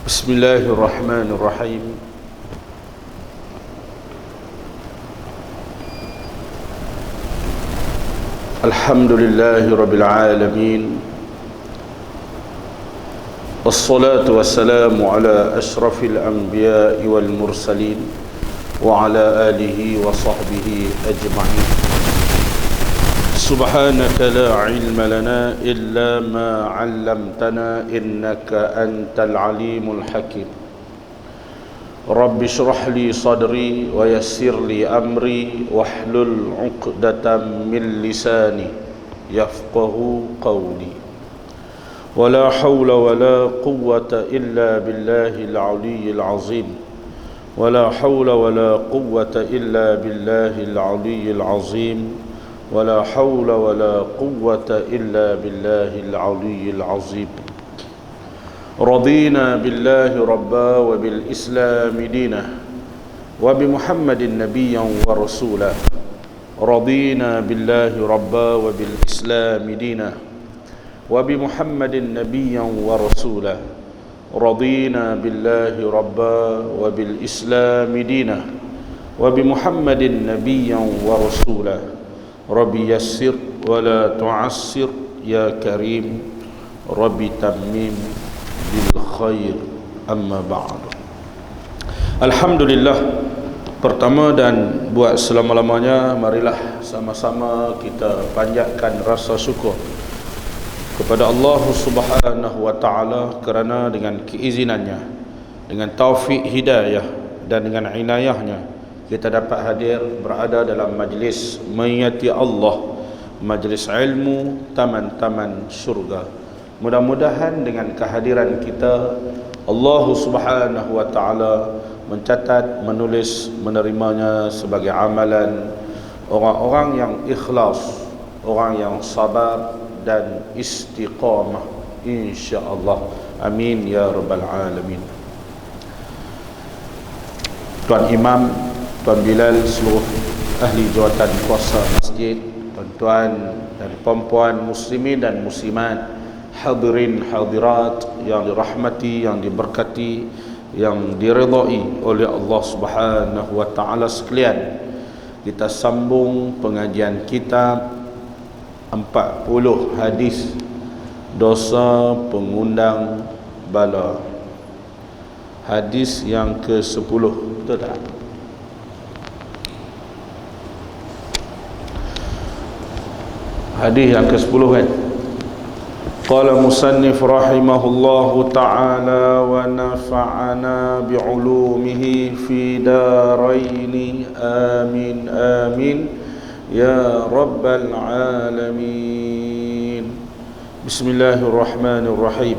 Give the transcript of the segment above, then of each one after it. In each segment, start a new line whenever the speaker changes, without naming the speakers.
بسم الله الرحمن الرحيم الحمد لله رب العالمين والصلاة والسلام على أشرف الأنبياء والمرسلين وعلى آله وصحبه أجمعين سبحانك لا علم لنا إلا ما علمتنا إنك أنت العليم الحكيم رب اشرح لي صدري ويسر لي أمري واحلل عقدة من لساني يفقه قولي ولا حول ولا قوة إلا بالله العلي العظيم ولا حول ولا قوة إلا بالله العلي العظيم ولا حول ولا قوة إلا بالله العلي العظيم رضينا بالله ربا وبالإسلام دينا وبمحمد نبيا ورسولا رضينا بالله ربا وبالإسلام دينا وبمحمد نبيا ورسولا رضينا بالله ربا وبالإسلام دينا وبمحمد نبيا ورسولا ربي يسر ولا تعسر يا كريم ربي تميم بالخير أما بعد. Alhamdulillah, pertama dan buat selama-lamanya marilah sama-sama kita panjatkan rasa syukur kepada Allah Subhanahu wa taala kerana dengan keizinannya, dengan taufik hidayah dan dengan inayahnya kita dapat hadir berada dalam majlis mengingati Allah, majlis ilmu, taman-taman syurga. Mudah-mudahan dengan kehadiran kita Allah Subhanahu wa taala mencatat, menulis, menerimanya sebagai amalan orang-orang yang ikhlas, orang yang sabar dan istiqamah, insya-Allah. Amin ya rabbal alamin. Tuan Imam, Tuan Bilal, seluruh ahli jawatan kuasa masjid, tuan-tuan dan puan-puan muslimin dan muslimat, hadirin hadirat yang dirahmati, yang diberkati, yang diridai oleh Allah Subhanahu wa taala sekalian. Kita sambung pengajian kitab 40 hadis dosa pengundang bala. Hadis yang ke-10, betul tak? Hadis yang ke-10 kan. Qala musannif rahimahullahu ta'ala wa nafa'ana bi'ulumihi fi daraini amin amin ya rabbal alamin. Bismillahirrahmanirrahim.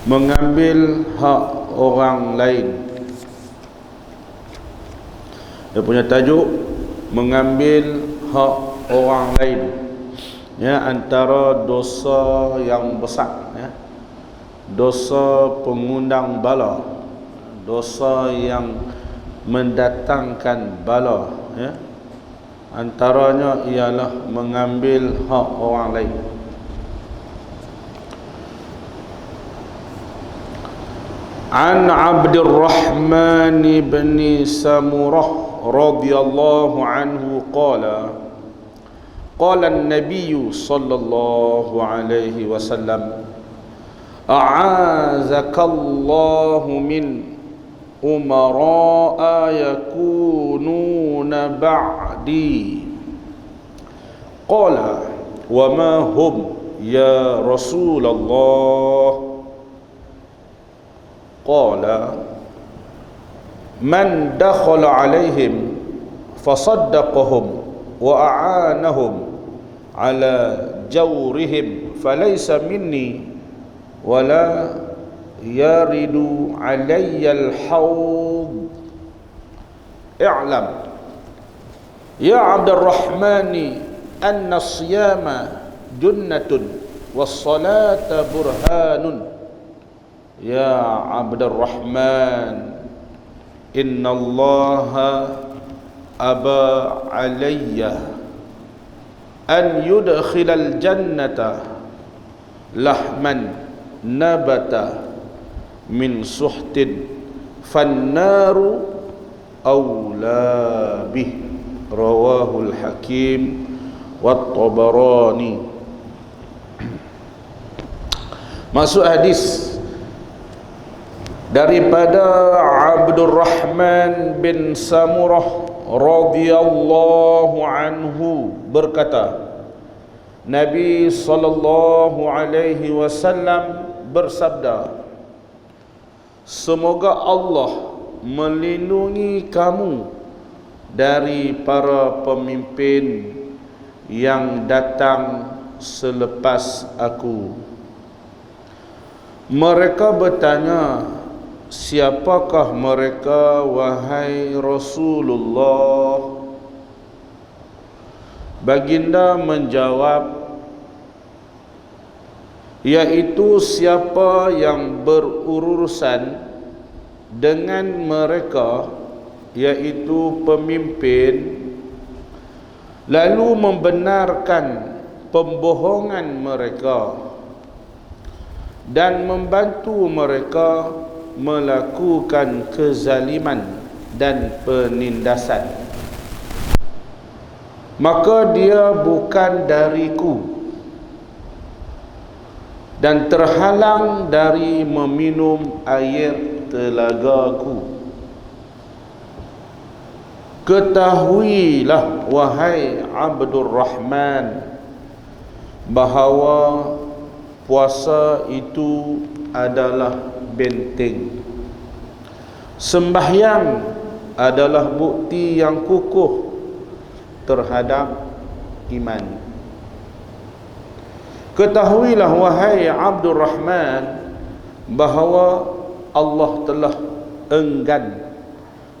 Mengambil hak orang lain. Dia punya tajuk mengambil hak orang lain, ya, antara dosa yang besar, ya, dosa pengundang bala, dosa yang mendatangkan bala, ya, antaranya ialah mengambil hak orang lain. An Abdurrahman bin Samurah radhiyallahu anhu qala qala an-nabiy sallallahu alaihi wasallam a'azakallahu min umara'a yakununa ba'di. Qala wa ma hum ya Rasulullah? Qala man dakhala alaihim fasaddaqahum wa a'anahum ala jawrihim falaysa minni wala yaridu alayya al-hawd. I'lam ya Abdurrahmani anna as-siyama junnatun was-salata burhanun. Ya Abdurrahman, inna allaha aba alayya an yudkhilal jannata lahman nabata min suhtin fannaru awla bih, rawahul Hakim wat Tabarani. Masuk hadis daripada Abdurrahman bin Samurah radhiyallahu anhu berkata, Nabi sallallahu alaihi wasallam bersabda, semoga Allah melindungi kamu dari para pemimpin yang datang selepas aku. Mereka bertanya, siapakah mereka wahai Rasulullah? Baginda menjawab, yaitu siapa yang berurusan dengan mereka, yaitu pemimpin, lalu membenarkan pembohongan mereka dan membantu mereka melakukan kezaliman dan penindasan, maka dia bukan dariku dan terhalang dari meminum air telagaku. Ketahuilah wahai Abdurrahman bahawa puasa itu adalah benteng, sembahyang adalah bukti yang kukuh terhadap iman. Ketahuilah wahai Abdurrahman bahawa Allah telah enggan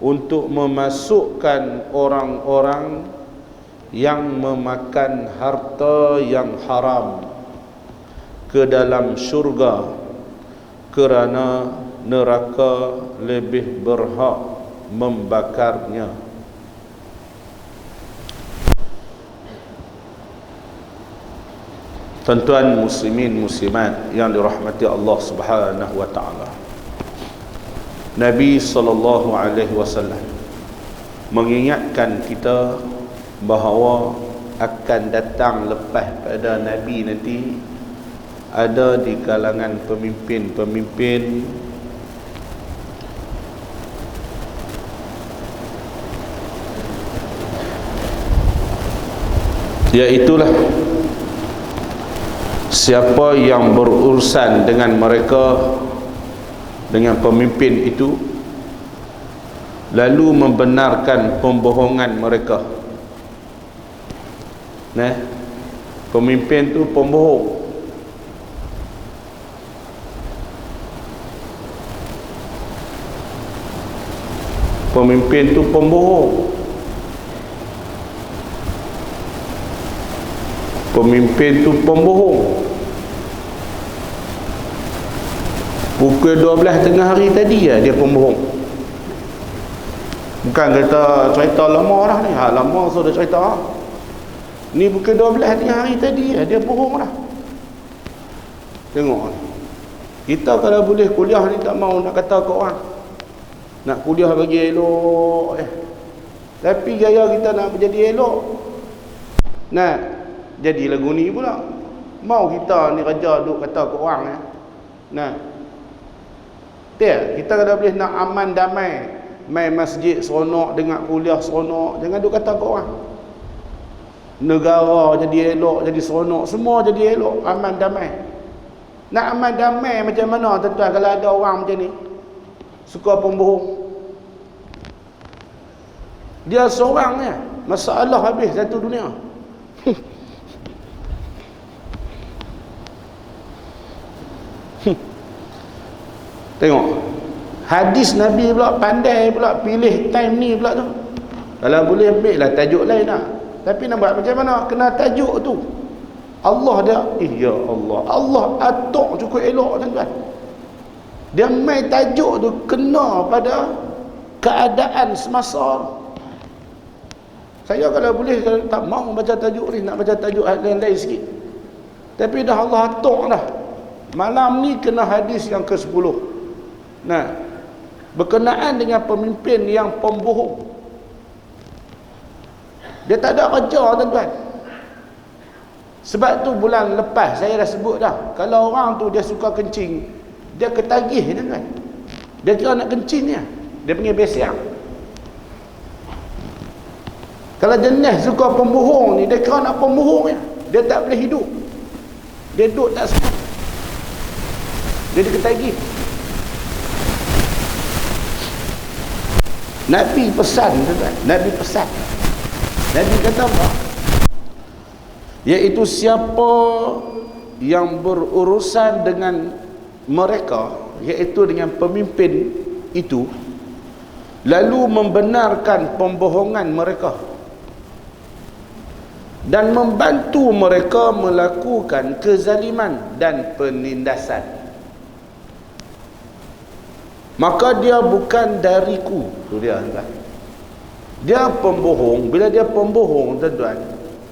untuk memasukkan orang-orang yang memakan harta yang haram ke dalam syurga, kerana neraka lebih berhak membakarnya. Tuan-tuan muslimin muslimat yang dirahmati Allah Subhanahu wa taala, Nabi sallallahu alaihi wasallam mengingatkan kita bahawa akan datang lepas pada Nabi nanti ada di kalangan pemimpin-pemimpin iaitulah siapa yang berurusan dengan mereka, dengan pemimpin itu, lalu membenarkan pembohongan mereka. Pemimpin tu pembohong, pemimpin tu pembohong, pemimpin tu pembohong. Pukul 12 tengah hari tadi dia pembohong. Bukan kata cerita lama dah ni, lama sudah cerita. Ni pukul 12 tengah hari tadi dia bohong dah. Tengok, kita kalau boleh kuliah ni tak mau nak kata ke orang, nak kuliah bagi elok tapi gaya kita nak menjadi elok, nak jadi lagu ni pula. Mau kita ni raja duk kata ke orang kita kalau boleh nak aman damai, mai masjid seronok, dengar kuliah seronok, jangan duk kata ke orang. Negara jadi elok, jadi seronok, semua jadi elok, aman damai. Nak aman damai macam mana tuan-tuan kalau ada orang macam ni suka pembohong? Dia seorang masalah habis satu dunia. Tengok hadis Nabi pula, pandai pula pilih time ni pula tu. Kalau boleh ambil lah tajuk lain lah, tapi nak buat macam mana? Kena tajuk tu. Allah dia, ya Allah, Allah atok cukup elok tuan-tuan. Dia main tajuk tu kena pada keadaan semasa. Saya kalau boleh, kalau tak mau baca tajuk ni, nak baca tajuk lain-lain sikit. Tapi dah Allah atok dah. Malam ni kena hadis yang ke-10. Nah, berkenaan dengan pemimpin yang pembohong, dia tak ada kerja, tuan-tuan. Sebab tu bulan lepas saya dah sebut dah, kalau orang tu dia suka kencing, dia ketagih, tuan-tuan. Dia kira nak kencing dia panggil besiak. Kalau jenis suka pembohong ni, dia kira nak pembohong dia tak boleh hidup. Dia duduk tak sempat. Dia ketagih. Nabi pesan, tuan-tuan. Nabi pesan. Nabi kata apa? Iaitu siapa yang berurusan dengan mereka, iaitu dengan pemimpin itu, lalu membenarkan pembohongan mereka dan membantu mereka melakukan kezaliman dan penindasan, maka dia bukan dariku. Tu dia, tuan. Dia pembohong. Bila dia pembohong, tuan-tuan,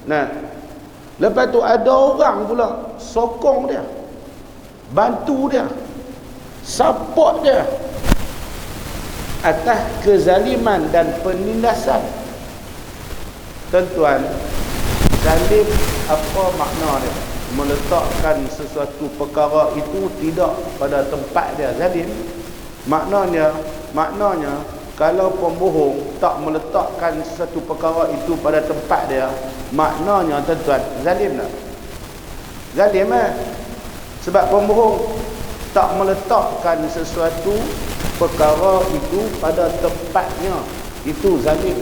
nah, lepas tu ada orang pula sokong dia, bantu dia, support dia atas kezaliman dan penindasan. Tuan-tuan, zalim apa makna dia? Meletakkan sesuatu perkara itu tidak pada tempat dia. Zalim maknanya kalau pembohong tak meletakkan sesuatu perkara itu pada tempat dia, maknanya, tuan-tuan, zalim tak? Zalim sebab pembohong tak meletakkan sesuatu perkara itu pada tempatnya, itu zalim.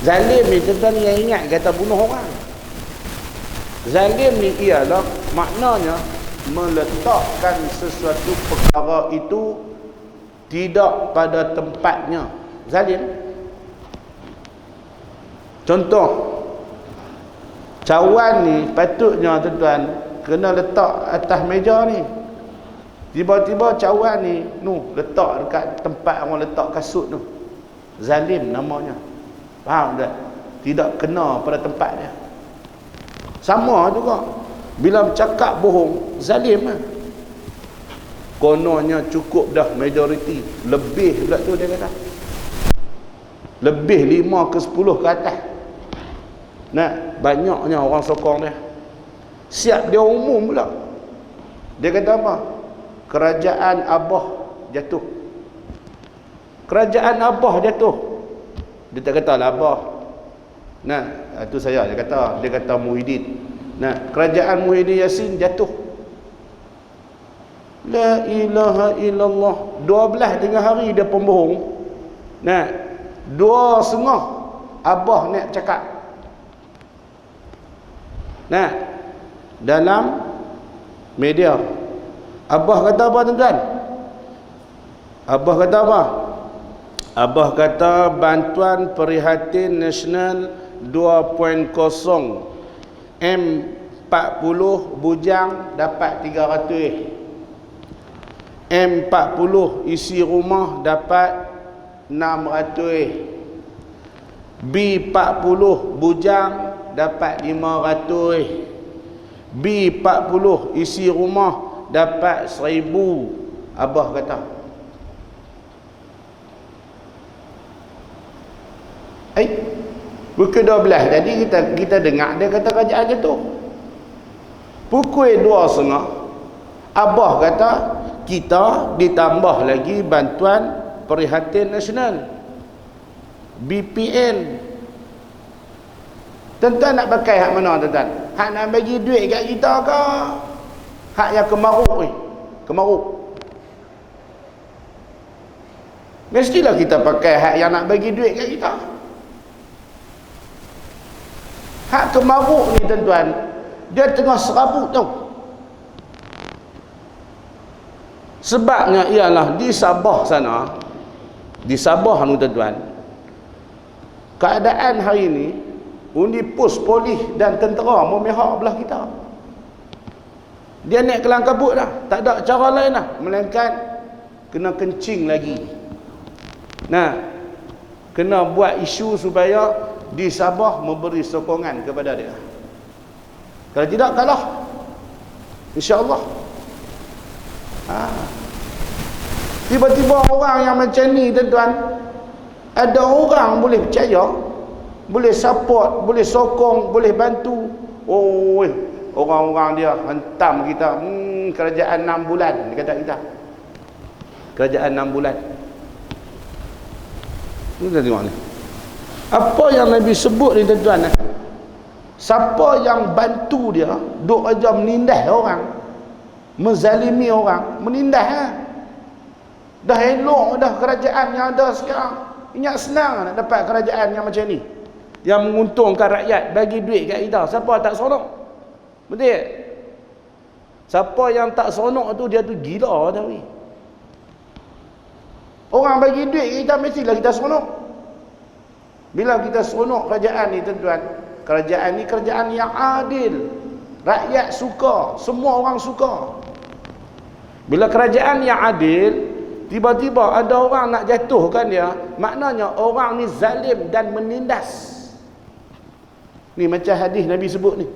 Zalim ni, tuan-tuan, yang ingat kata bunuh orang. Zalim ni ialah maknanya meletakkan sesuatu perkara itu tidak pada tempatnya. Zalim. Contoh, cawan ni patutnya, tuan-tuan, kena letak atas meja ni. Tiba-tiba cawan ni letak dekat tempat orang letak kasut tu. Zalim namanya. Faham tak? Tidak kena pada tempat dia. Sama juga bila bercakap bohong, zalim kononnya cukup dah majoriti, lebih pula tu dia kata, lebih 5 ke 10 ke atas. Nah, banyaknya orang sokong dia, siap dia umum pula. Dia kata apa? Kerajaan Abah jatuh. Kerajaan Abah jatuh. Dia tak kata lah Abah. Nah, itu saya dia kata Muhyiddin. Nah, kerajaan Muhyiddin Yassin jatuh. La ilaha illallah. 12 tengah hari dia pembohong. Nah, 2.5 Abah nak cakap. Nah, dalam media Abah kata apa, tuan-tuan? Abah kata apa? Abah kata bantuan prihatin nasional 2.0 M40 bujang dapat 300. M40 isi rumah dapat 600. B40 bujang dapat 500. B40 isi rumah dapat 1000. Abah kata. Pukul 12 tadi kita dengar dia kata kerajaan jatuh. Pukul 2.30 Abah kata kita ditambah lagi bantuan prihatin nasional BPN. Tuan-tuan nak pakai hak mana, tuan-tuan? Hak nak bagi duit kat kita ke? Hak yang kemaruk ni? Kemaruk. Mestilah kita pakai hak yang nak bagi duit kat kita. Hak kemaruk ni, tuan-tuan, dia tengah serabut tau. Sebabnya ialah di Sabah sana, di Sabah ni, tuan-tuan, keadaan hari ni undi pos polis dan tentera memihak belah kita. Dia naik kelang kabut dah, tak ada cara lain dah melainkan kena kencing lagi. Nah, kena buat isu supaya di Sabah memberi sokongan kepada dia. Kalau tidak kalah, insya-Allah. Tiba-tiba orang yang macam ni tuan-tuan, ada orang boleh percaya, boleh support, boleh sokong, boleh bantu. Oh, orang-orang dia hentam kita, kerajaan 6 bulan, dia kata kita. Kerajaan 6 bulan. Kita tengok ni. Apa yang Nabi sebut ni tuan-tuan, siapa yang bantu dia, duk aja menindas orang, menzalimi orang, menindas dah elok dah kerajaan yang ada sekarang. Ingat senang nak dapat kerajaan yang macam ni, yang menguntungkan rakyat, bagi duit kat kita. Siapa tak seronok? Betul? Siapa yang tak seronok tu, dia tu gila tau ni. Orang bagi duit kita, mestilah kita seronok. Bila kita seronok kerajaan ni tuan-tuan, kerajaan ni kerajaan yang adil, rakyat suka, semua orang suka. Bila kerajaan yang adil, tiba-tiba ada orang nak jatuhkan dia, maknanya orang ni zalim dan menindas. Ni macam hadis Nabi sebut ni.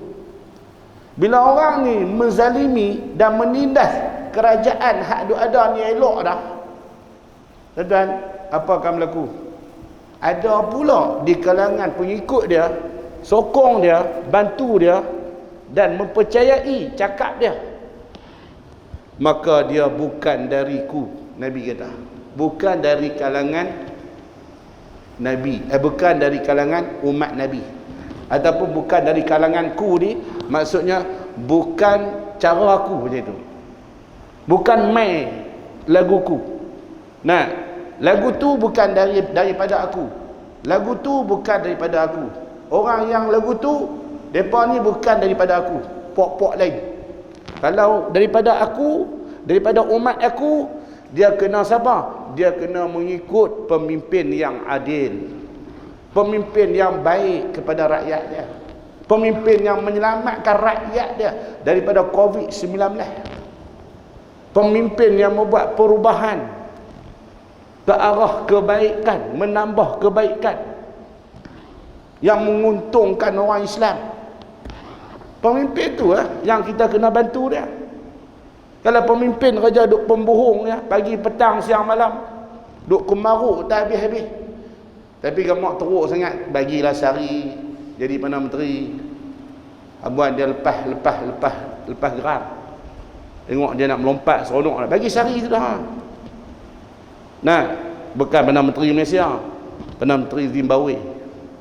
Bila orang ni menzalimi dan menindas kerajaan hak duk ada ni elok dah, tuan-tuan, apa akan berlaku? Ada pula di kalangan pengikut dia, sokong dia, bantu dia dan mempercayai cakap dia. Maka dia bukan dariku, Nabi kata. Bukan dari kalangan Nabi, bukan dari kalangan umat Nabi, ataupun bukan dari kalanganku ni, maksudnya bukan cara aku macam tu, bukan main laguku. Nah, lagu tu bukan daripada aku, lagu tu bukan daripada aku, orang yang lagu tu depa ni bukan daripada aku, pok-pok lain. Kalau daripada aku, daripada umat aku, dia kena sabar, dia kena mengikut pemimpin yang adil, pemimpin yang baik kepada rakyat dia, pemimpin yang menyelamatkan rakyat dia daripada COVID-19, pemimpin yang membuat perubahan ke arah kebaikan, menambah kebaikan yang menguntungkan orang Islam. Pemimpin tu yang kita kena bantu dia. Kalau pemimpin kerja duk pembohong ya, pagi petang siang malam, duk kemaruk tak habis-habis, tapi gamak teruk sangat, bagilah sehari jadi Perdana Menteri. Abuan dia lepas geram, tengok dia nak melompat seronok lah, bagi sehari sudah. Nah, bukan Perdana Menteri Malaysia, Perdana Menteri Zimbabwe.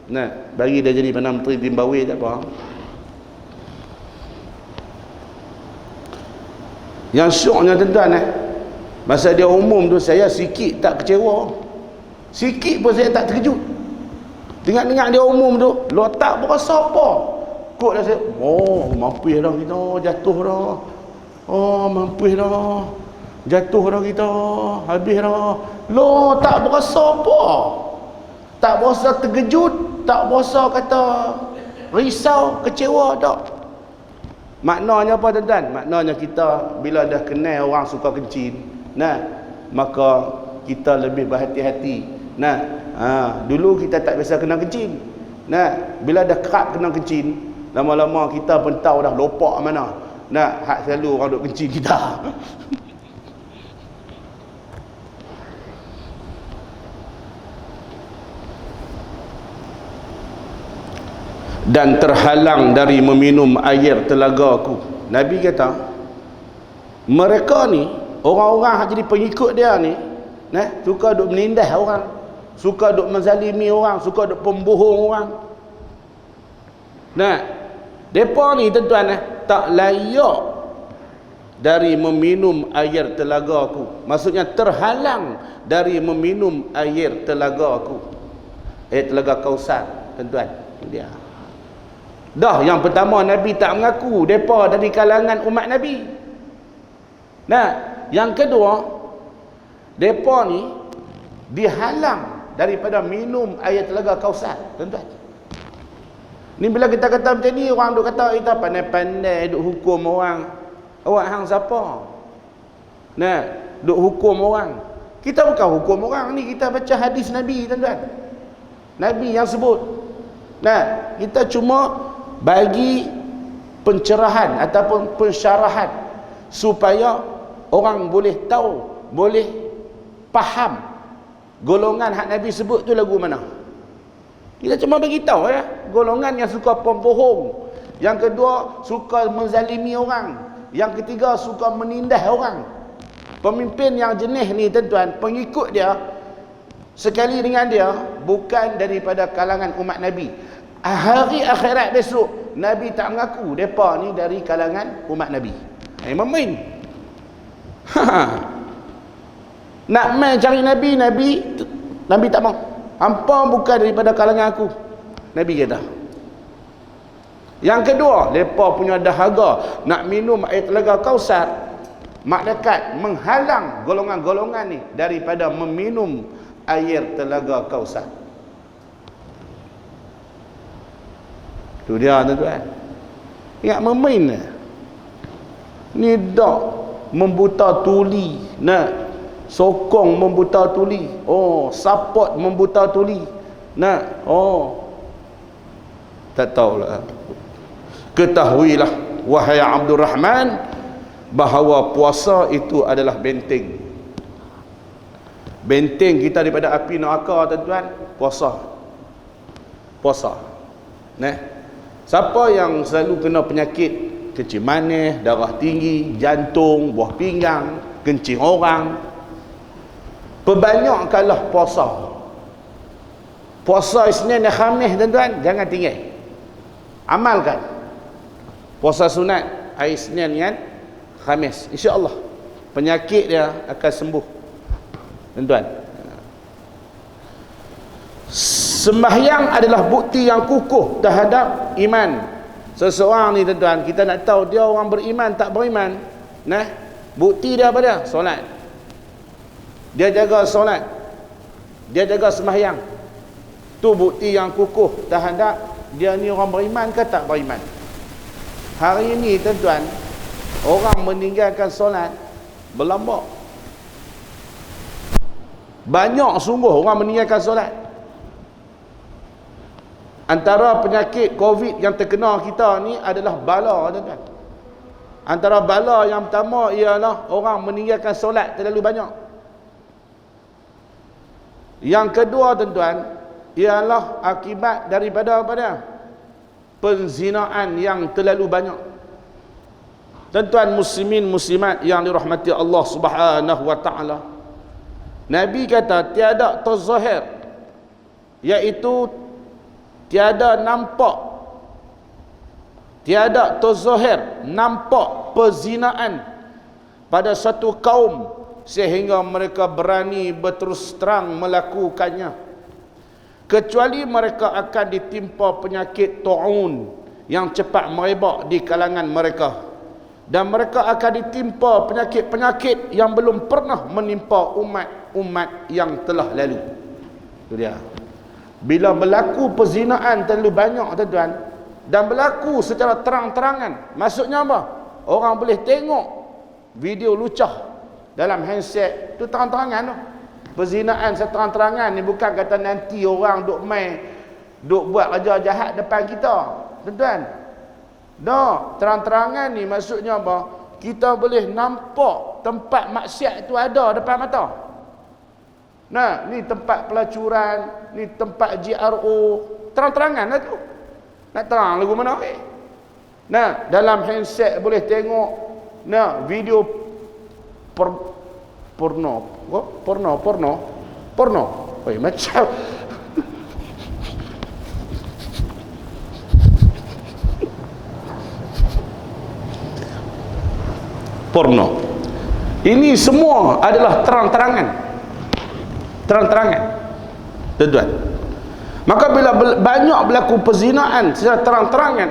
Nah, bagi dia jadi Perdana Menteri Zimbabwe tak apa. Yang syoknya tuan-tuan, masa dia umum tu saya sikit tak kecewa, sikit pun saya tak terkejut. Dengar-dengar dia umum tu, lo tak berasa apa. Kok dah saya, oh mampus dah kita, jatuh dah. Oh mampus dah, jatuh dah kita, habis dah. Lo tak berasa apa, tak berasa terkejut, tak berasa kata risau, kecewa tak. Maknanya apa tuan-tuan? Maknanya kita bila dah kenal orang suka kencing, nah, maka kita lebih berhati-hati. Nah, dulu kita tak biasa kena kencing. Nah, bila dah kerap kena kencing, lama-lama kita pun tahu dah lopak mana. Nah, hak selalu orang duk kencing kita. Dan terhalang dari meminum air telagaku. Nabi kata, mereka ni, orang-orang yang jadi pengikut dia ni, suka duk menindas orang, suka duk menzalimi orang, suka duk pembohong orang. Nah, depa ni tuan-tuan tak layak dari meminum air telagaku. Maksudnya terhalang dari meminum air telagaku. Air telaga Kausar, tuan-tuan. Itu dia. Dah, yang pertama Nabi tak mengaku depa dari kalangan umat Nabi. Nah, yang kedua, depa ni dihalang daripada minum air telaga Kausar, tuan-tuan. Ni bila kita kata macam ni, orang duk kata kita pandai-pandai duk hukum orang. Awak hang siapa? Nah, duk hukum orang. Kita bukan hukum orang ni, kita baca hadis Nabi, tuan-tuan. Nabi yang sebut. Nah, kita cuma bagi pencerahan ataupun pensyarahan supaya orang boleh tahu, boleh faham golongan hak Nabi sebut tu lagu mana. Kita cuma bagi tahu ya, golongan yang suka pembohong, yang kedua suka menzalimi orang, yang ketiga suka menindas orang. Pemimpin yang jenis ni tuan-tuan, pengikut dia sekali dengan dia bukan daripada kalangan umat Nabi. Hari akhirat besok Nabi tak mengaku mereka ni dari kalangan umat Nabi. Main. Nak main cari Nabi tak mau. Hampa bukan daripada kalangan aku, Nabi kata. Yang kedua, mereka punya dahaga nak minum air telaga Kausar. Malaikat menghalang golongan-golongan ni daripada meminum air telaga Kausar. Tu dia tuan-tuan. Ingat memain ni dak membuta tuli, nak sokong membuta tuli, support membuta tuli, nak tak tahulah. Ketahuilah wahai Abdul Rahman bahawa puasa itu adalah benteng kita daripada api neraka tuan-tuan. Puasa nah, siapa yang selalu kena penyakit kencing manis, darah tinggi, jantung, buah pinggang, kencing orang, perbanyakkanlah puasa Isnin dan Khamis tuan-tuan, jangan tinggal, amalkan puasa sunat hari Isnin dan Khamis, insya-Allah penyakit dia akan sembuh tuan-tuan. Sembahyang adalah bukti yang kukuh terhadap iman seseorang ni tuan-tuan. Kita nak tahu dia orang beriman tak beriman, nah, bukti dia apa dia? Solat. Dia jaga solat, dia jaga sembahyang, tu bukti yang kukuh terhadap dia ni orang beriman ke tak beriman. Hari ini tuan-tuan, orang meninggalkan solat berlambak. Banyak sungguh orang meninggalkan solat. Antara penyakit COVID yang terkena kita ni adalah bala tuan-tuan. Antara bala yang pertama ialah orang meninggalkan solat terlalu banyak. Yang kedua tuan-tuan ialah akibat daripada apa dia? Penzinaan yang terlalu banyak. Tuan-tuan muslimin muslimat yang dirahmati Allah Subhanahu wa taala. Nabi kata tiada tazahir, iaitu tiada tazahir nampak perzinaan pada satu kaum sehingga mereka berani berterus terang melakukannya, kecuali mereka akan ditimpa penyakit ta'un yang cepat merebak di kalangan mereka, dan mereka akan ditimpa penyakit-penyakit yang belum pernah menimpa umat-umat yang telah lalu. Itu dia. Bila berlaku perzinaan terlalu banyak tuan-tuan, dan berlaku secara terang-terangan, maksudnya apa? Orang boleh tengok video lucah dalam handset tu terang-terangan tu. Perzinaan seterang-terangan ni bukan kata nanti orang duk buat kerja jahat depan kita tuan-tuan. Dah, terang-terangan ni maksudnya apa? Kita boleh nampak tempat maksiat tu ada depan mata. Nah, ni tempat pelacuran, ni tempat GRO, terang-terangan lah tu. Nak terang lagu mana okey? Nah, dalam handset boleh tengok video porno. Oi, macam porno. Ini semua adalah terang-terangan. Tuan-tuan. Maka bila banyak berlaku perzinaan secara terang-terangan,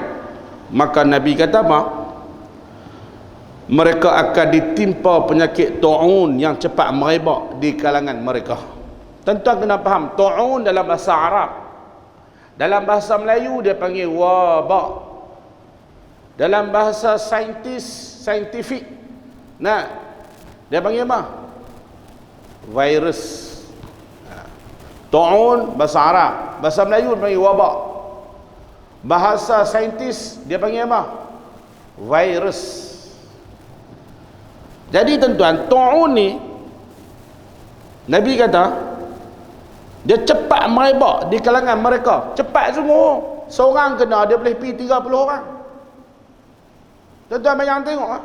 maka Nabi kata apa? Mereka akan ditimpa penyakit ta'un yang cepat merebak di kalangan mereka. Tuan-tuan kena faham, ta'un dalam bahasa Arab. Dalam bahasa Melayu dia panggil wabak. Dalam bahasa saintifik, dia panggil apa? Virus. Ta'un bahasa Arab, bahasa Melayu dia panggil wabak. Bahasa saintis dia panggil apa? Virus. Jadi tuan-tuan, ta'un ni Nabi kata dia cepat merebak di kalangan mereka, cepat semua. Seorang kena dia boleh pergi 30 orang. Tuan-tuan bayang tengok ah.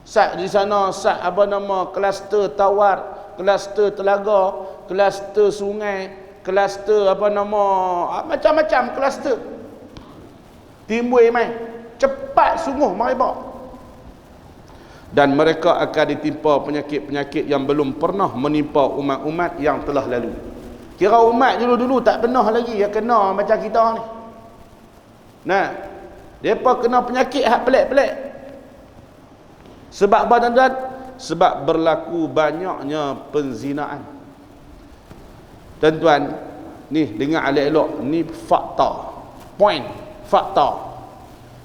Sat di sana, sat apa nama, kluster Tawar, kluster Telaga, kluster Sungai, kluster apa nama, macam-macam kluster. Timbul mai, cepat sungguh merebak. Dan mereka akan ditimpa penyakit-penyakit yang belum pernah menimpa umat-umat yang telah lalu. Kira umat dulu-dulu tak pernah lagi yang kena macam kita ni. Nah, mereka kena penyakit hak pelik-pelik. Sebab apa tuan-tuan? Sebab berlaku banyaknya penzinaan. Tuan-tuan, ni dengar elok-elok, ni fakta. Point, fakta.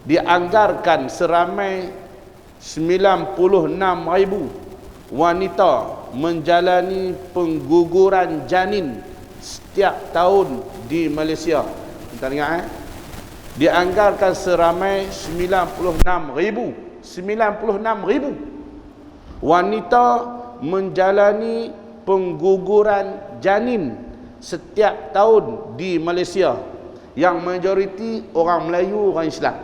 Dianggarkan seramai 96,000 wanita menjalani pengguguran janin setiap tahun di Malaysia. Kita dengar dianggarkan seramai 96,000 wanita menjalani pengguguran janin setiap tahun di Malaysia, yang majoriti orang Melayu, orang Islam.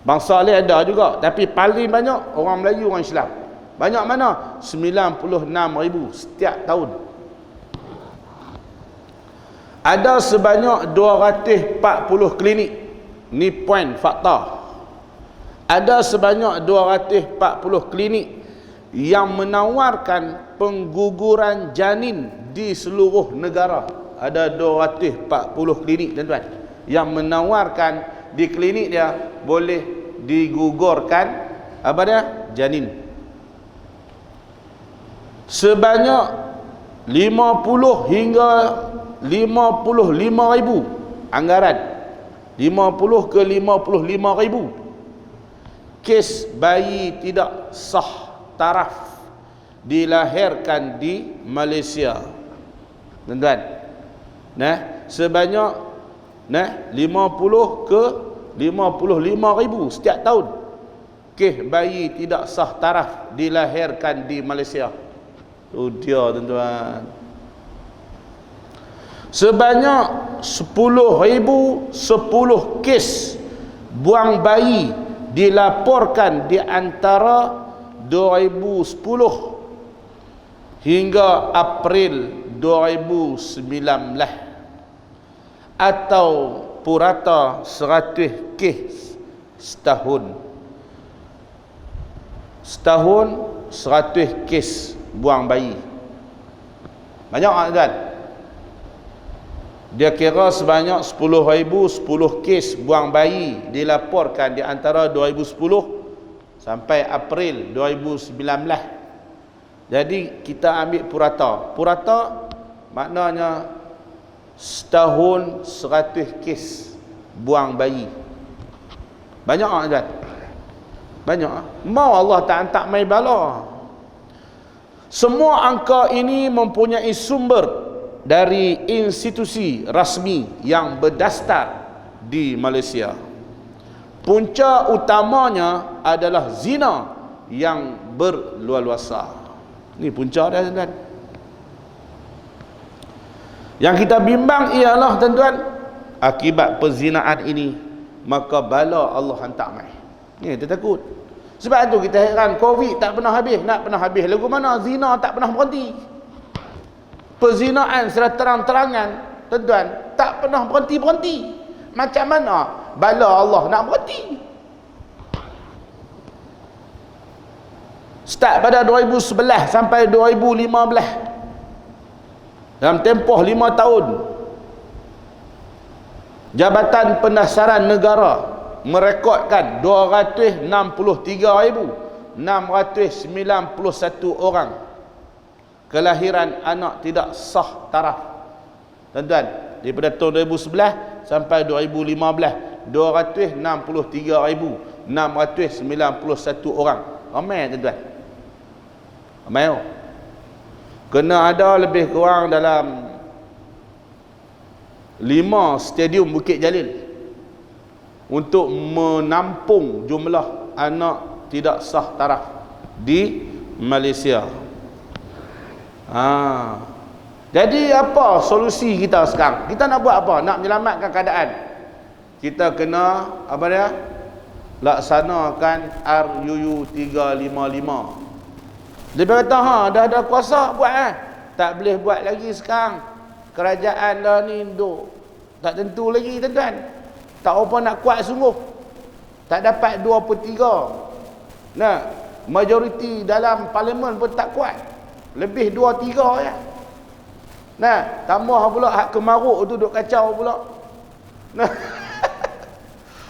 Bangsa lain ada juga, tapi paling banyak orang Melayu, orang Islam. Banyak mana? 96,000 setiap tahun. Ada sebanyak 240 klinik. Ni point fakta. Ada sebanyak 240 klinik yang menawarkan pengguguran janin di seluruh negara. Ada 240 klinik tuan-tuan yang menawarkan di klinik dia boleh digugurkan apa dia? Janin. Sebanyak 50 hingga 55,000 anggaran. 50 ke 55,000 kes bayi tidak sah taraf dilahirkan di Malaysia. Tuan-tuan. Sebanyak 50 ke 55,000 setiap tahun kes bayi tidak sah taraf dilahirkan di Malaysia. Tu dia tuan-tuan. Sebanyak 10,010 kes buang bayi dilaporkan di antara 2010 hingga April 2019, atau purata 100 kes setahun. Setahun 100 kes buang bayi. Banyak tak tuan? Dia kira sebanyak 10,010 kes buang bayi dilaporkan di antara 2010 sampai April 2019. Jadi kita ambil purata. Purata maknanya setahun 100 kes buang bayi. Banyak tak tuan? Banyak. Mau Allah tak hantar mai bala. Semua angka ini mempunyai sumber dari institusi rasmi yang berdasar di Malaysia. Punca utamanya adalah zina yang berluas-luasa. Ini punca dia tuan-tuan. Yang kita bimbang ialah tuan-tuan, akibat perzinaan ini maka bala Allah hantar mai. Ni kita takut. Sebab tu kita heran, Covid tak pernah habis, nak pernah habis. Lagu mana zina tak pernah berhenti. Perzinaan secara terang-terangan tuan-tuan tak pernah berhenti-berhenti. Macam mana bala Allah nak berhenti? Start pada 2011 sampai 2015. Dalam tempoh 5 tahun, Jabatan Pendasaran Negara merekodkan 263,691 orang kelahiran anak tidak sah taraf. Tuan-tuan, daripada tahun 2011 sampai 2015, 263,691 orang. Ramai tuan-tuan. Ramai. Kena ada lebih kurang dalam 5 stadium Bukit Jalil untuk menampung jumlah anak tidak sah taraf di Malaysia. Jadi apa solusi kita sekarang? Kita nak buat apa? Nak menyelamatkan keadaan. Kita kena apa dia? Laksanakan RUU 355. Dia kata dah ada kuasa buat tak boleh buat lagi sekarang. Kerajaan dah ni duk tak tentu lagi tuan-tuan. Tak apa nak kuat sungguh. Tak dapat 2/3. Nah, majoriti dalam parlimen pun tak kuat. Lebih 2/3 ya. Nah, tambah pula hak kemaruk tu duk kacau pula. Nah.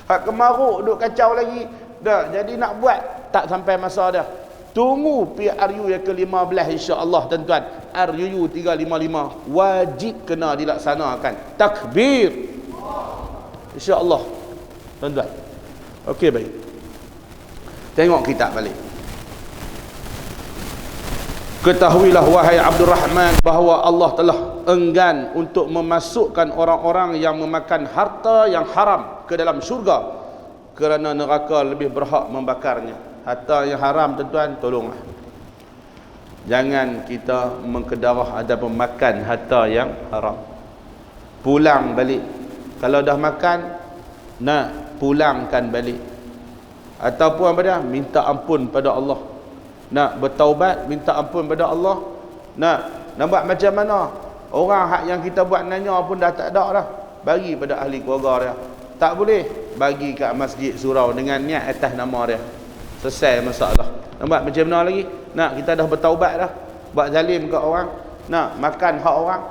Hak kemaruk duk kacau lagi. Dah, jadi nak buat tak sampai masa dah. Tunggu PRU yang ke-15 insya-Allah tuan-tuan. RUU 355 wajib kena dilaksanakan. Takbir. Insya-Allah. Tuan-tuan. Okey baik. Tengok kitab balik. Ketahuilah wahai Abdul Rahman bahawa Allah telah enggan untuk memasukkan orang-orang yang memakan harta yang haram ke dalam syurga, kerana neraka lebih berhak membakarnya. Harta yang haram tuan-tuan, tolonglah jangan kita mengkedarah ada pemakan harta yang haram. Pulang balik. Kalau dah makan, nak pulangkan balik. Ataupun apa dia? Minta ampun pada Allah. Nak bertaubat, minta ampun pada Allah. Nak buat macam mana? Orang hak yang kita buat nanya pun dah tak ada dah. Bagi pada ahli keluarga dia. Tak boleh bagi kat masjid surau dengan niat atas nama dia. Selesai masalah. Nak buat macam mana lagi? Nak kita dah bertaubat dah. Buat zalim kat orang, nak makan hak orang.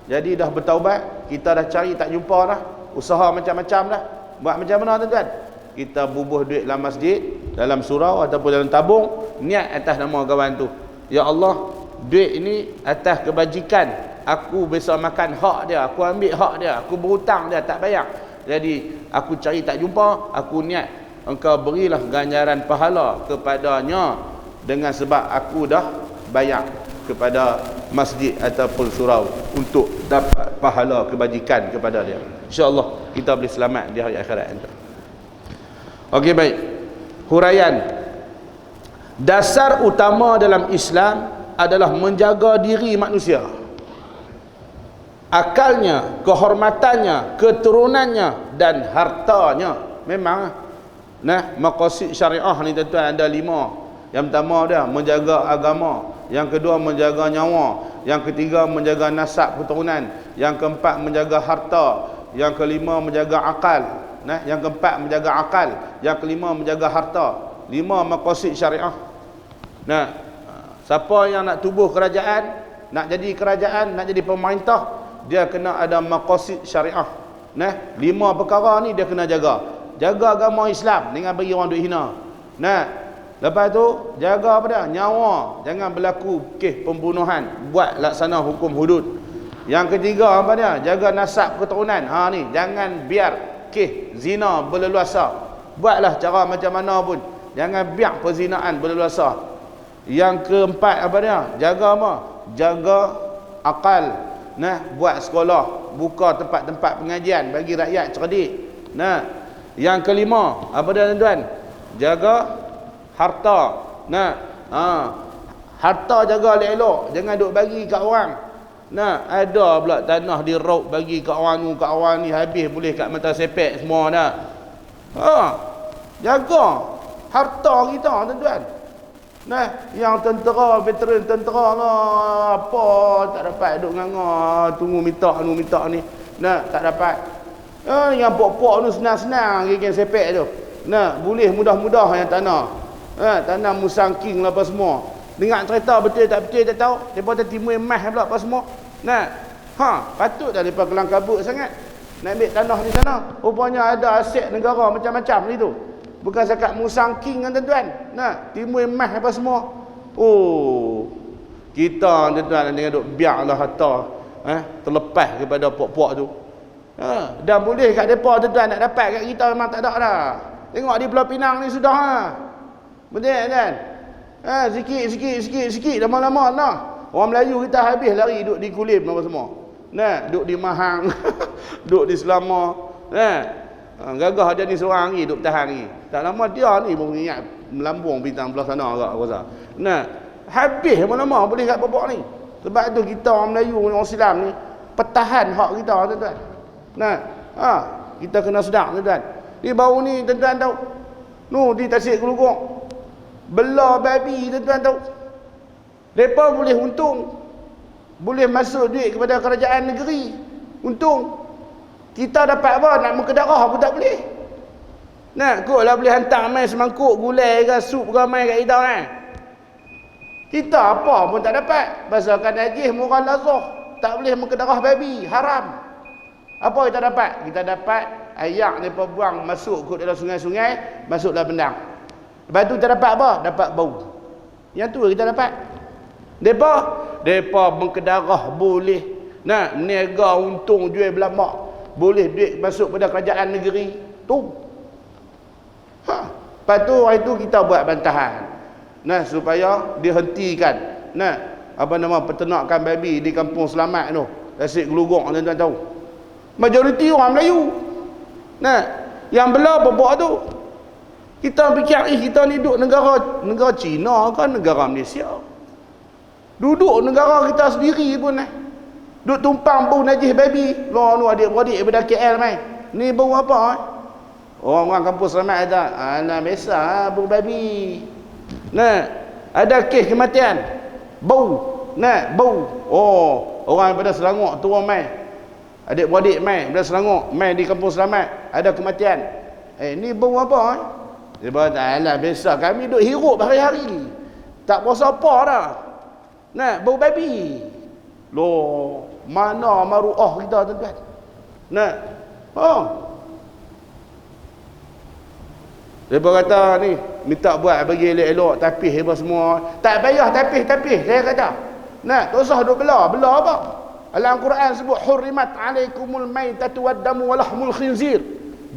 Jadi dah bertaubat, kita dah cari tak jumpa dah. Usaha macam-macam dah. Buat macam mana tuan-tuan? Kita bubuh duit dalam masjid, dalam surau ataupun dalam tabung, niat atas nama kawan tu. Ya Allah, duit ini atas kebajikan. Aku besok makan hak dia, aku ambil hak dia, aku berhutang dia tak bayar. Jadi aku cari tak jumpa, aku niat engkau berilah ganjaran pahala kepadanya dengan sebab aku dah bayar kepada masjid ataupun surau untuk dapat pahala kebajikan kepada dia. InsyaAllah kita boleh selamat di hari akhirat. Okey baik. Huraian. Dasar utama dalam Islam adalah menjaga diri manusia. Akalnya, kehormatannya, keturunannya dan hartanya. Memang maqasid syariah ni tuan-tuan ada 5. Yang pertama dia menjaga agama, yang kedua menjaga nyawa, yang ketiga menjaga nasab keturunan, yang keempat menjaga harta, yang kelima menjaga akal. Yang keempat menjaga akal, yang kelima menjaga harta. 5 maqasid syariah. Siapa yang nak tubuh kerajaan, nak jadi kerajaan, nak jadi pemerintah, dia kena ada maqasid syariah. 5 perkara ni dia kena jaga. Jaga agama Islam dengan bagi orang duk hina. Lepas tu jaga apa dia? Nyawa, jangan berlaku kes pembunuhan, buat laksana hukum hudud. Yang ketiga apa dia? Jaga nasab keturunan. Ni jangan biar kes zina berleluasa. Buatlah cara macam mana pun, jangan biar perzinaan berleluasa. Yang keempat apa dia? Jaga apa? Jaga akal. Buat sekolah, buka tempat-tempat pengajian bagi rakyat cerdik. Yang kelima apa dia tuan-tuan? Jaga harta. Harta jaga elok-elok, jangan duk bagi kat orang. Ada pula tanah diraup bagi kat orang tu, kat orang ni, habis boleh kat mata sepek semua dah. Jaga harta kita tuan-tuan. Yang tentera, veteran tentera lah, apa tak dapat duk nganga, tunggu minta ni. Tak dapat. Yang pok-pok tu senang-senang gigi sepek tu. Boleh mudah-mudah yang tanah. Tanah musangking lah apa semua. Dengar cerita betul tak tahu. Depa timur emas pula apa semua. Patut dah depa kelang kabut sangat. Nak ambil tanah di sana. Rupanya ada aset negara macam-macam ni tu. Bukan sekat musangking kan tuan-tuan. Timur emas apa semua. Kita tuan-tuan dengan duk biarlah harta terlepas kepada pok-pok tu. Dah boleh kat depa tuan-tuan, nak dapat kat kita memang tak ada dah. Tengok di Pulau Pinang ni sudah betul kan? Sikit lama-lama orang Melayu kita habis lari duk di Kulim apa semua. Duk di Mahang, duk di Selama. Gagah dia ni seorang lagi duk tahan lagi. Tak lama dia ni pun ingat melambung bintang belah sana agak aku rasa. Habis lama-lama boleh kat pokok ni. Sebab tu kita orang Melayu, orang Islam ni pertahan hak kita, tuan-tuan. Nah, kita kena sedar, tuan-tuan. Ni baru ni, tuan-tuan tahu. Di Tasik Kelungkung. Belah babi, tuan-tuan tahu. Mereka boleh untung. Boleh masuk duit kepada kerajaan negeri. Untung. Kita dapat apa? Nak berkedarah pun tak boleh. Nah, kot lah boleh hantar main semangkuk gulai ke sup ke main kat kita kan. Kita apa pun tak dapat. Basalkan najis murah lazah. Tak boleh berkedarah babi. Haram. Apa kita dapat? Kita dapat ayak ni buang masuk ke dalam sungai-sungai. Masuk dalam bendang. Lepas tu kita dapat apa? Dapat bau. Yang tu kita dapat. Mereka berkedarah boleh. Nah, niaga untung jual belamak. Boleh duit masuk pada kerajaan negeri. Tu. Lepas tu hari tu kita buat bantahan. Nah, supaya dihentikan. Nah, peternakan babi di Kampung Selamat tu. Tasik Kelungkung, tuan-tuan tahu. Majoriti orang Melayu. Nah, yang belah bobok tu. Kita fikir kita ni duduk negara Cina kan negara Malaysia. Duduk negara kita sendiri pun duduk tumpang bau najis babi. Lu adik-beradik daripada KL mai. Ni bau apa? Orang Kampung Selamat ada. Alah biasa bau babi. Nah, ada kes kematian. Bau. Nah, bau. Orang daripada Selangor turun mai. Adik-beradik mai daripada Selangor mai di Kampung Selamat. Ada kematian. Ni bau apa? Dia berkata, alah biasa kami duduk hirup hari-hari. Tak berasa apa dah. Nah, bau babi. Loh, mana maruah kita, tuan-tuan? Nah. Dia berkata ni, minta buat bagi elok-elok tapis apa semua. Tak payah tapis, saya kata. Nah, tak usah duk belah apa? Dalam Quran sebut hurrimat alaikumul maitatu waddamu walahmul khinzir.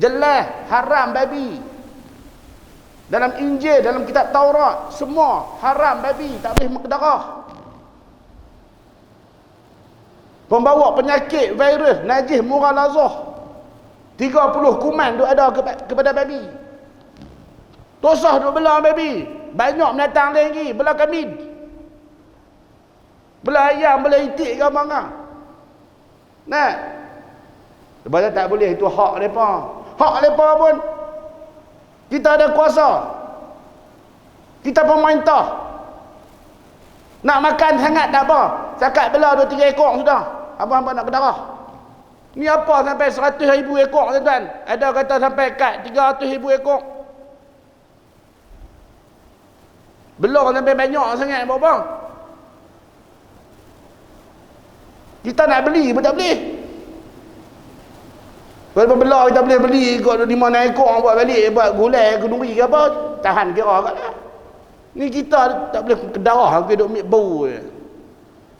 Jelas haram babi. Dalam Injil, dalam kitab Taurat, semua haram babi, tak boleh berkedarah. Pembawa penyakit virus najis murah lazah. 30 kuman duk ada kepada babi. Tosah duk belah babi. Banyak binatang lain lagi, belah kambing. Belah ayam, belah itik ke apa. Nah. Sebab tak boleh, itu hak mereka. Hak mereka pun kita ada kuasa. Kita pemerintah. Nak makan sangat tak apa. Cakap belah 2-3 ekor sudah. Apa-apa nak berdarah. Ni apa sampai 100,000 ekor, tuan-tuan? Ada kata sampai kat 300,000 ekor. Belah sampai banyak sangat apa-apa. Kita nak beli pun tak boleh. Kalau belah kita boleh beli ikut 5-6 ekor buat balik, buat gulai kenduri ke apa, tahan kira kat lah. Ni kita tak boleh kedarah, kita duk ambil bau je.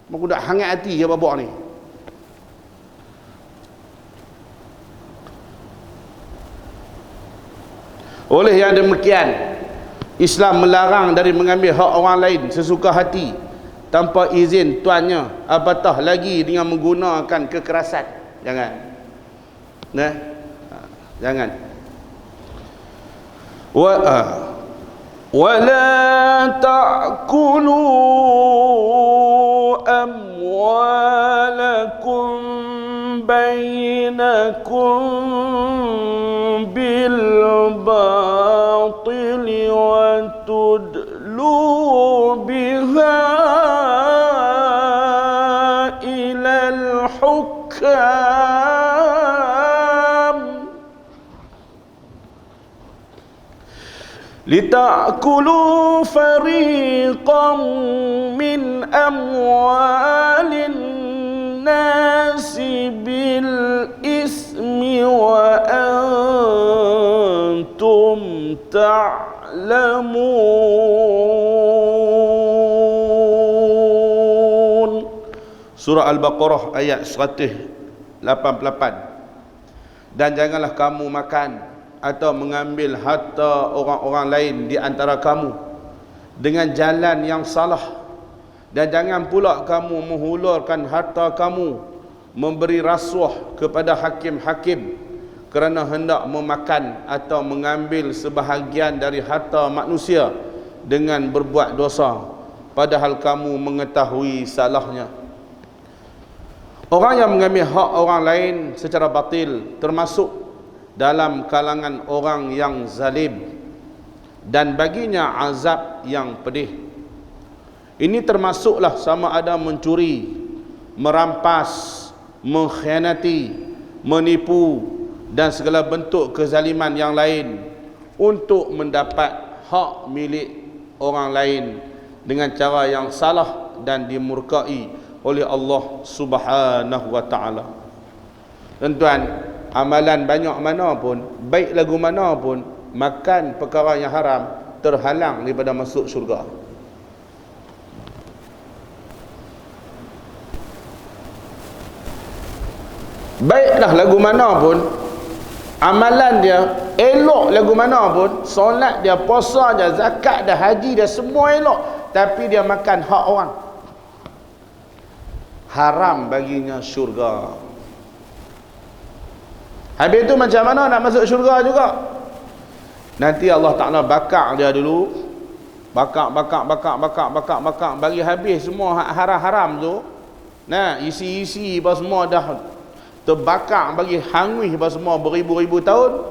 Aku dah hangat hati ke babak ni. Oleh yang demikian, Islam melarang dari mengambil hak orang lain sesuka hati tanpa izin tuannya, apatah lagi dengan menggunakan kekerasan. Jangan. Nah, jangan. ولا تأكلوا أموالكم بينكم بالباطل وتدلوا بها إلى الحكام لتأكلوا فريقا من أموال الناس بالإثم وأنتم تعلمون. Surah Al-Baqarah ayat 188. Dan janganlah kamu makan atau mengambil harta orang-orang lain di antara kamu dengan jalan yang salah, dan jangan pula kamu menghulurkan harta kamu memberi rasuah kepada hakim-hakim kerana hendak memakan atau mengambil sebahagian dari harta manusia dengan berbuat dosa. padahal kamu mengetahui salahnya. Orang yang mengambil hak orang lain secara batil termasuk dalam kalangan orang yang zalim, dan baginya azab yang pedih. Ini termasuklah sama ada mencuri, merampas, mengkhianati, menipu dan segala bentuk kezaliman yang lain untuk mendapat hak milik orang lain dengan cara yang salah dan dimurkai oleh Allah Subhanahu wa taala. Tuan-tuan, amalan banyak mana pun, baik lagu mana pun, makan perkara yang haram terhalang daripada masuk syurga. Baiklah lagu mana pun, amalan dia elok lagu mana pun, solat dia, puasa dia, zakat dia, haji dia, semua elok, tapi dia makan hak orang, haram baginya syurga. Habis itu macam mana nak masuk syurga juga? Nanti Allah Ta'ala bakar dia dulu, bakar, bagi habis semua haram-haram tu. Nah, isi-isi apa semua dah terbakar, bagi hangui apa semua beribu-ribu tahun.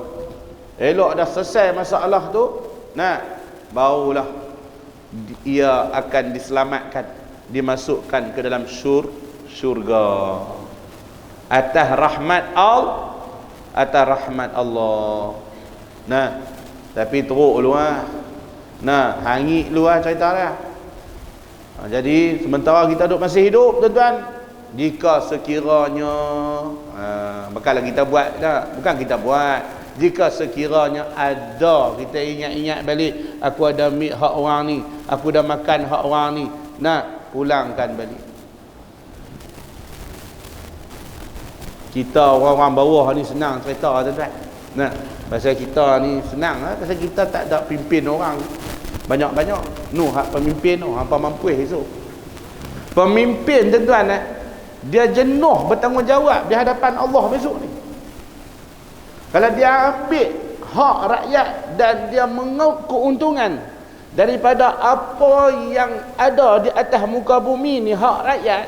Elok dah selesai masalah tu, nah, barulah ia akan diselamatkan, dimasukkan ke dalam syurga atas rahmat Allah. Nah, tapi teruk luar. Nah, hangit luar cerita dia. Jadi sementara kita masih hidup, tuan-tuan, jika sekiranya bukanlah kita buat dah, bukan kita buat, jika sekiranya ada, kita ingat-ingat balik, aku ada ambil hak orang ni, aku dah makan hak orang ni, nah, pulangkan balik. Kita orang-orang bawah ni senang cerita, tuan-tuan. Nah, pasal kita ni senang lah, pasal kita tak ada pimpin orang banyak-banyak. Hak pemimpin tu apa mampu esok. Pemimpin, tuan-tuan, dia jenuh bertanggungjawab di hadapan Allah besok ni. Kalau dia ambil hak rakyat dan dia mengaut keuntungan daripada apa yang ada di atas muka bumi ni, hak rakyat,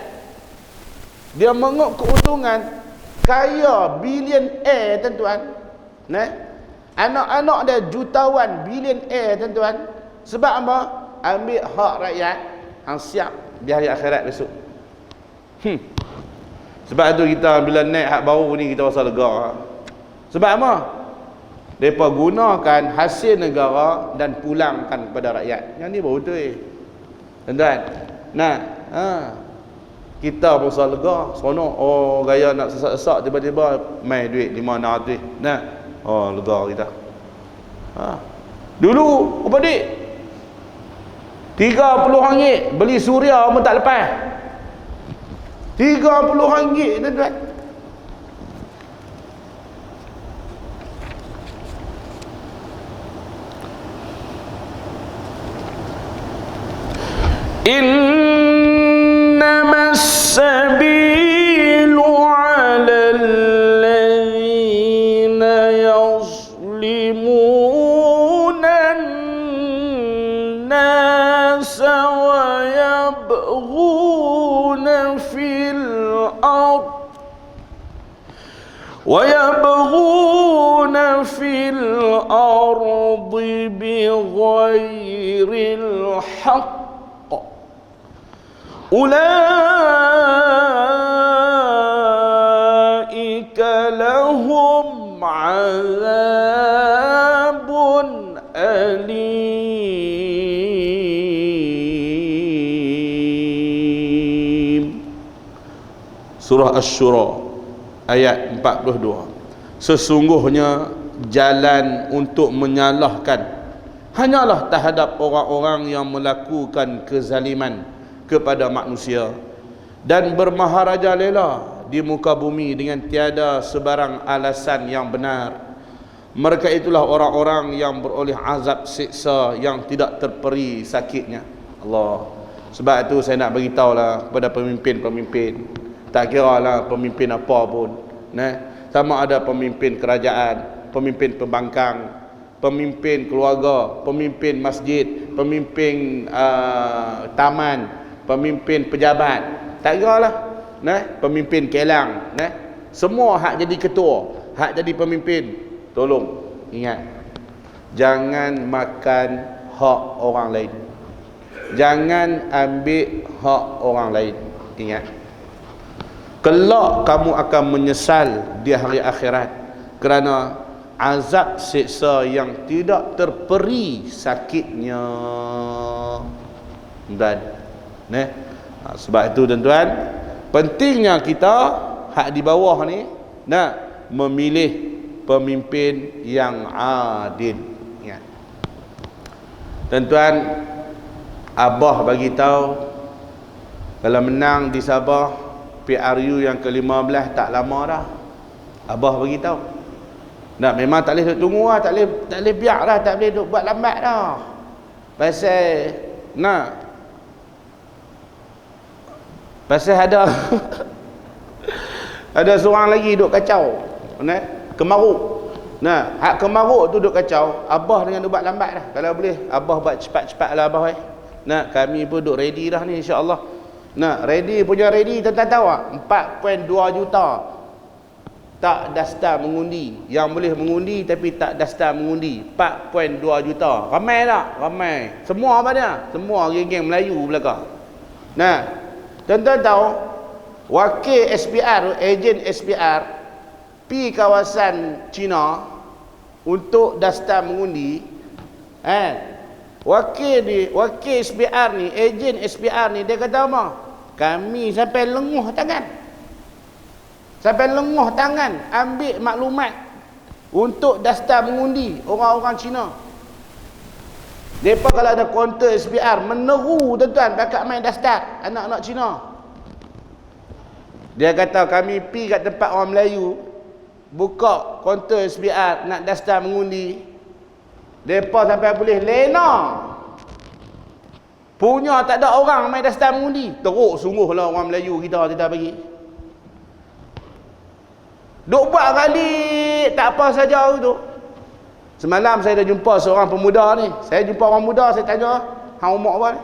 dia mengaut keuntungan, kaya bilion-air, tuan-tuan. Nah, anak-anak dia jutawan bilion-air, tuan-tuan. Sebab apa? Ambil hak rakyat, hang siap di hari akhirat besok. Sebab tu kita bila naik hak baru ni kita rasa lega. Sebab apa? Mereka gunakan hasil negara dan pulangkan kepada rakyat. Yang ni baru betul, tuan-tuan. Nah, kita pun rasa lega, seronok. Oh, gaya nak sesak-sesak, tiba-tiba mai duit 500. Nah, oh, lega kita. Dulu apa dik? RM30 beli suria pun tak lepas. RM30, tuan-tuan. Innamas sabilu 'alal ladzina yazlimuna an-nasa wa yabghuna fil ard bighairil haqq. Ulaika lahum 'adzabun alim. Surah Asy-Syura ayat 42. Sesungguhnya jalan untuk menyalahkan hanyalah terhadap orang-orang yang melakukan kezaliman kepada manusia dan bermaharaja lela di muka bumi dengan tiada sebarang alasan yang benar. Mereka itulah orang-orang yang beroleh azab siksa yang tidak terperi sakitnya. Allah. Sebab itu saya nak beritahulah kepada pemimpin-pemimpin, tak kira lah pemimpin apa pun, sama ada pemimpin kerajaan, pemimpin pembangkang, pemimpin keluarga, pemimpin masjid, pemimpin taman, pemimpin pejabat, tak kira lah, pemimpin kelang, semua hak jadi ketua, hak jadi pemimpin. Tolong ingat, jangan makan hak orang lain, jangan ambil hak orang lain. Ingat, kelak kamu akan menyesal di hari akhirat kerana azab siksa yang tidak terperi sakitnya. Dan sebab itu tuan-tuan, pentingnya kita hak di bawah ni nak memilih pemimpin yang adil. Ingat, tuan-tuan, abah bagi tahu kalau menang di Sabah PRU yang ke-15 tak lama dah. Abah bagi tahu. Nah, memang tak boleh tunggu lah, tak boleh biar dah, tak boleh duk buat lambat dah. Pasal ada ada seorang lagi duk kacau. Kemaruk. Hak kemaruk tu duk kacau, abah dengan duk buat lambat dah. Kalau boleh abah buat cepat-cepat lah abah. Kami pun duk ready dah ni insya-Allah. Ready punya ready, tuan-tuan tahu tak? 4.2 juta tak daftar mengundi. Yang boleh mengundi tapi tak daftar mengundi, 4.2 juta. Ramai tak? Ramai. Semua apa dia? Semua geng-geng Melayu belakang. Tuan-tuan tahu, wakil SPR, ejen SPR pi kawasan China untuk daftar mengundi. Wakil SPR ni, ejen SPR ni, dia kata apa? Kami sampai lenguh tangan ambil maklumat untuk daftar mengundi orang-orang Cina. Mereka kalau ada kaunter SPR meneru tuan-tuan bakal main daftar anak-anak Cina. Dia kata kami pi kat tempat orang Melayu, buka kaunter SPR nak daftar mengundi, mereka sampai boleh lena punya tak ada orang main daftar mengundi. Teruk sungguh lah orang Melayu kita bagi. Duk buat kali tak apa saja tu. Semalam saya dah jumpa seorang pemuda ni. Saya jumpa orang muda, saya tanya, hang umur apa ni?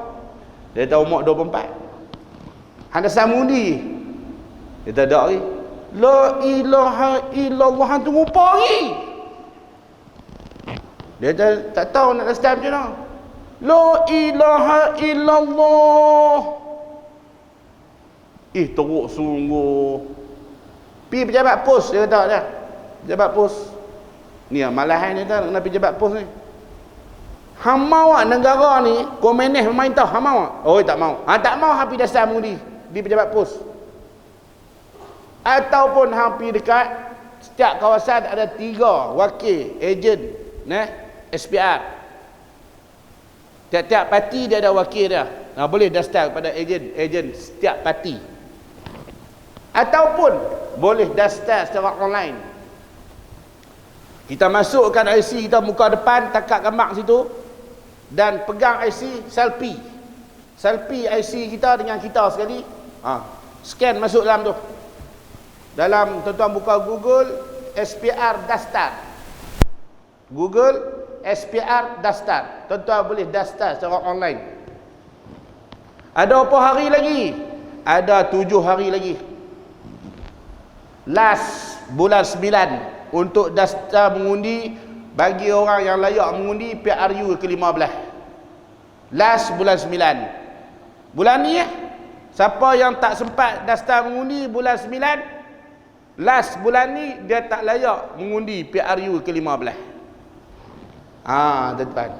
Dia tahu umur 24. Hang daftar mengundi. Dia tak ada lagi. La ilaha illallah, hang tunggu apa lagi? Dia tak tahu nak daftar macam mana. La ilaha illallah. Teruk sungguh. Pi pejabat pos, dia kata dia. Pejabat pos. Ni malahan dia tak nak pejabat pos ni. Hang mau negara ni komunis memerintah, hang mau? Oh, tak mau. Hang tak mau, hang pi daftar mengundi di pejabat pos. Ataupun hang pi dekat setiap kawasan ada 3 wakil ejen SPR. Tiap-tiap parti dia ada wakil dia. Boleh daftar kepada ejen setiap parti. Ataupun boleh daftar secara online. Kita masukkan IC kita muka depan, takat gambar situ dan pegang IC, selfie IC kita dengan kita sekali. Scan masuk dalam tu. Dalam tuan-tuan buka Google SPR daftar. Google SPR daftar. Tuan-tuan boleh daftar secara online. Ada apa hari lagi? Ada 7 hari lagi. Last bulan 9 untuk daftar mengundi bagi orang yang layak mengundi PRU ke-15. Last bulan 9. Bulan ni siapa yang tak sempat daftar mengundi bulan 9, last bulan ni dia tak layak mengundi PRU ke-15. Tuan-tuan,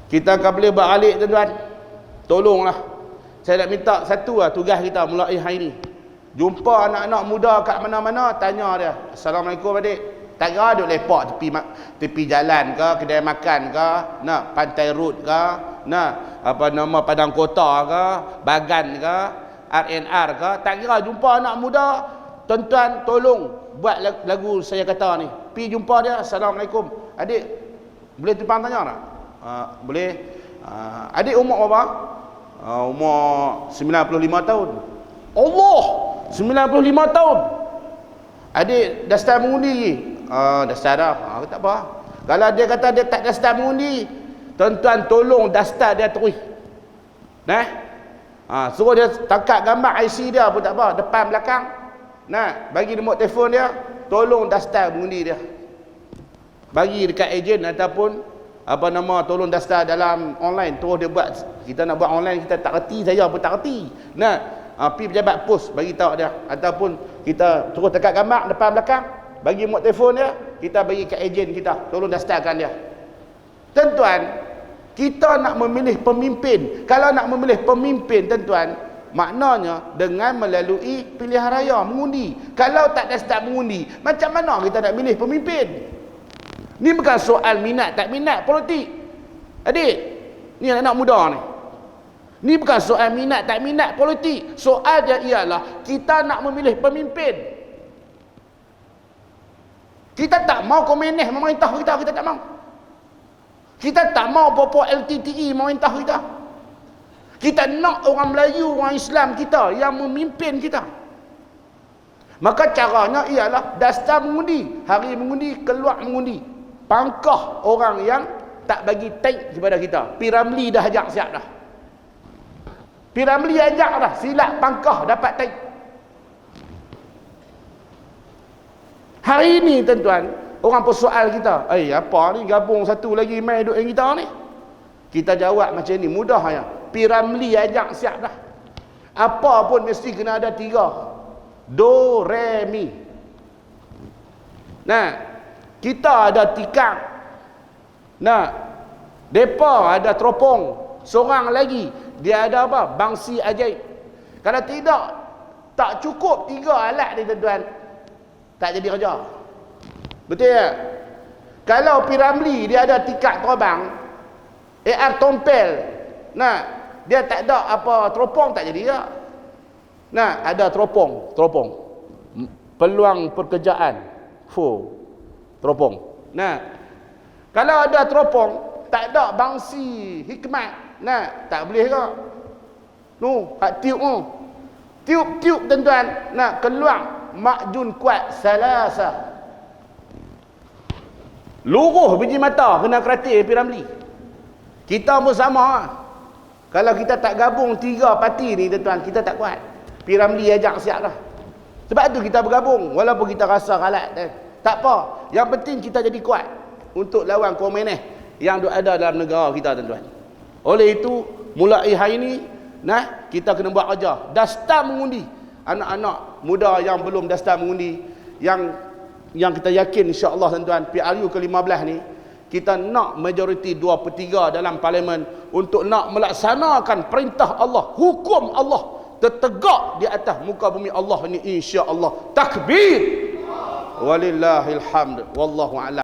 kita akan boleh balik tuan-tuan. Tolonglah, saya nak minta satu lah tugas kita mulai hari ni. Jumpa anak-anak muda kat mana-mana, tanya dia, Assalamualaikum adik. Tak kira duk lepak tepi jalan ke, kedai makan ke, pantai road ke, padang kota ke, bagan ke, RNR ke, tak kira jumpa anak muda, tuan-tuan tolong buat lagu saya kata ni. Pi jumpa dia, Assalamualaikum. Adik, boleh tumpang tanya tak? Boleh. Adik umur berapa? Umur 95 tahun. Allah, 95 tahun. Adik daftar mengundi lagi? Daftar dah. Tak apa. Kalau dia kata dia tak daftar mengundi, Tuan-tuan tolong daftar dia terus. Suruh dia tangkap gambar IC dia pun tak apa, depan belakang. Bagi nombor telefon dia, tolong daftar mengundi dia. Bagi dekat ejen ataupun tolong daftar dalam online, terus dia buat. Kita nak buat online, kita tak reti, saya pun tak reti. Pergi pejabat pos bagi tahu dia, ataupun kita terus tangkap gambar depan belakang, bagi nombor telefon dia, kita bagi kat ejen kita, tolong daftarkan dia. Tuan-tuan, kita nak memilih pemimpin. Kalau nak memilih pemimpin, tuan-tuan, maknanya dengan melalui pilihan raya, mengundi. Kalau tak daftar mengundi, macam mana kita nak milih pemimpin? Ni bukan soal minat tak minat politik. Adik, ni anak muda ni. Ni bukan soal minat tak minat politik. Soal dia ialah kita nak memilih pemimpin. Kita tak mau komunis memerintah kita, kita tak mau. Kita tak mau popok LTTE memerintah kita. Kita nak orang Melayu, orang Islam kita yang memimpin kita. Maka caranya ialah daftar mengundi. Hari mengundi, keluar mengundi. Pangkah orang yang tak bagi taik kepada kita. Piramli dah ajak siap dah. Piramli ajak dah. Silat pangkah dapat taik. Hari ini, tuan-tuan, orang persoal kita, apa ni gabung satu lagi main duk dengan kita ni? Kita jawab macam ni, mudah ya. Piramli ajak siap dah. Apa pun mesti kena ada 3. Do, re, mi. Kita ada tikar. Depa ada teropong. Seorang lagi, dia ada apa? Bangsi ajaib. Kalau tidak, tak cukup 3 alat ni, tuan-tuan, tak jadi kerja. Betul tak? Kalau Piramli dia ada tikar terbang, AR tompel, dia tak ada apa teropong, tak jadi tak? Ada teropong. Peluang pekerjaan. Teropong. Kalau ada teropong, tak ada bangsi hikmat, tak boleh ke? Tiup tu. Tiup, tuan-tuan, keluar makjun kuat salasa. Luruh biji mata kena keratil Piramli. Kita pun sama. Kalau kita tak gabung 3 parti ni, tuan-tuan, kita tak kuat. Piramli ajak siap dah. Sebab tu kita bergabung walaupun kita rasa kalat. Tak apa. Yang penting kita jadi kuat untuk lawan komunis yang ada dalam negara kita, tuan-tuan. Oleh itu, mulai hari ini, kita kena buat kerja. Daftar mengundi. Anak-anak muda yang belum daftar mengundi, yang kita yakin insya-Allah, tuan-tuan, PRU ke-15 ni kita nak majoriti 2/3 dalam parlimen untuk nak melaksanakan perintah Allah, hukum Allah tertegak di atas muka bumi Allah ni, insya-Allah. Takbir. Walillahil hamd. Wallahu a'lam.